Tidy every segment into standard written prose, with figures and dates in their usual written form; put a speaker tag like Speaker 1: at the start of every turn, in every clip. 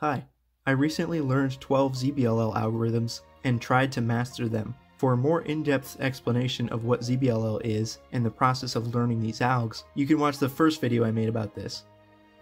Speaker 1: Hi, I recently learned 12 ZBLL algorithms and tried to master them. For a more in-depth explanation of what ZBLL is and the process of learning these algs, you can watch the first video I made about this.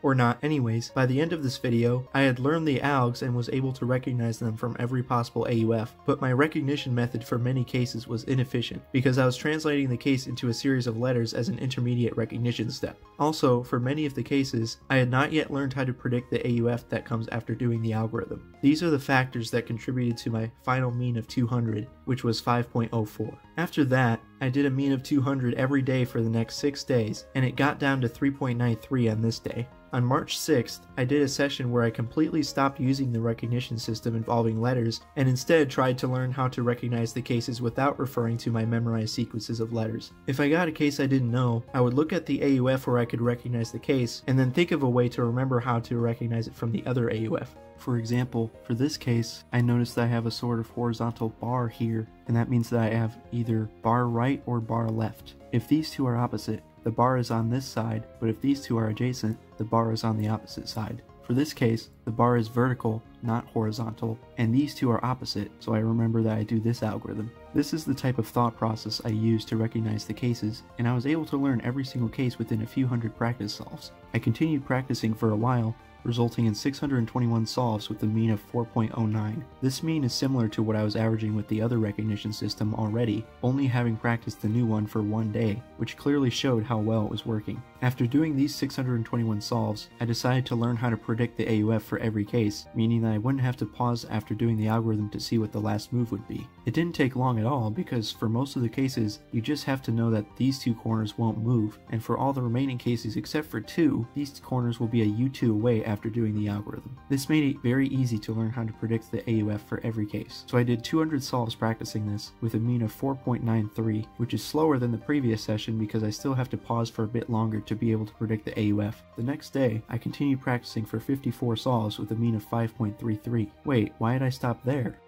Speaker 1: Or not. Anyways, by the end of this video, I had learned the algs and was able to recognize them from every possible AUF, but my recognition method for many cases was inefficient because I was translating the case into a series of letters as an intermediate recognition step. Also, for many of the cases, I had not yet learned how to predict the AUF that comes after doing the algorithm. These are the factors that contributed to my final mean of 200, which was 5.04. After that, I did a mean of 200 every day for the next 6 days, and it got down to 3.93 on this day. On March 6th, I did a session where I completely stopped using the recognition system involving letters and instead tried to learn how to recognize the cases without referring to my memorized sequences of letters. If I got a case I didn't know, I would look at the AUF where I could recognize the case and then think of a way to remember how to recognize it from the other AUF. For example, for this case, I noticed that I have a sort of horizontal bar here, and that means that I have either bar right or bar left. If these two are opposite, the bar is on this side, but if these two are adjacent, the bar is on the opposite side. For this case, the bar is vertical, not horizontal, and these two are opposite, so I remember that I do this algorithm. This is the type of thought process I use to recognize the cases, and I was able to learn every single case within a few hundred practice solves. I continued practicing for a while, resulting in 621 solves with a mean of 4.09. This mean is similar to what I was averaging with the other recognition system already, only having practiced the new one for 1 day, which clearly showed how well it was working. After doing these 621 solves, I decided to learn how to predict the AUF for every case, meaning that I wouldn't have to pause after doing the algorithm to see what the last move would be. It didn't take long at all because for most of the cases, you just have to know that these two corners won't move, and for all the remaining cases except for 2, these corners will be a U2 away after doing the algorithm. This made it very easy to learn how to predict the AUF for every case. So I did 200 solves practicing this with a mean of 4.93, which is slower than the previous session because I still have to pause for a bit longer to be able to predict the AUF. The next day, I continued practicing for 54 solves with a mean of 5.33. Wait, why did I stop there?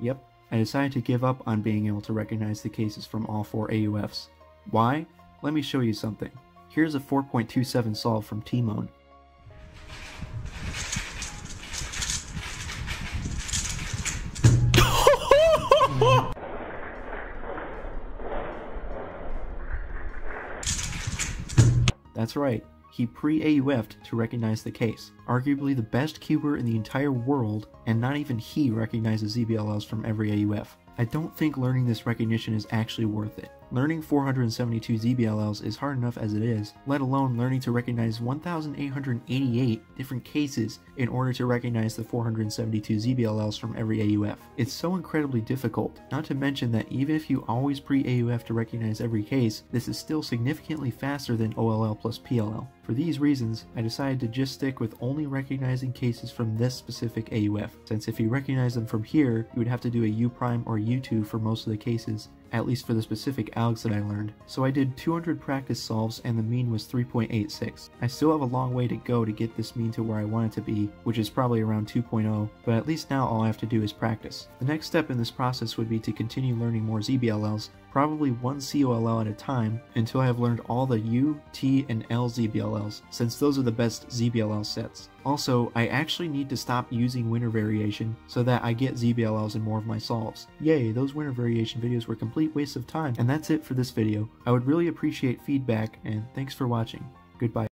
Speaker 1: Yep, I decided to give up on being able to recognize the cases from all 4 AUFs. Why? Let me show you something. Here's a 4.27 solve from T-Mone. That's right, he pre-AUF'd to recognize the case. Arguably the best cuber in the entire world, and not even he recognizes ZBLLs from every AUF. I don't think learning this recognition is actually worth it. Learning 472 ZBLLs is hard enough as it is, let alone learning to recognize 1,888 different cases in order to recognize the 472 ZBLLs from every AUF. It's so incredibly difficult, not to mention that even if you always pre-AUF to recognize every case, this is still significantly faster than OLL plus PLL. For these reasons, I decided to just stick with only recognizing cases from this specific AUF, since if you recognize them from here, you would have to do a U prime or U2 for most of the cases, at least for the specific algs that I learned. So I did 200 practice solves and the mean was 3.86. I still have a long way to go to get this mean to where I want it to be, which is probably around 2.0, but at least now all I have to do is practice. The next step in this process would be to continue learning more ZBLLs, probably one COLL at a time, until I have learned all the U, T, and L ZBLLs, since those are the best ZBLL sets. Also, I actually need to stop using winner variation so that I get ZBLLs in more of my solves. Yay, those winner variation videos were a complete waste of time. And that's it for this video. I would really appreciate feedback, and thanks for watching. Goodbye.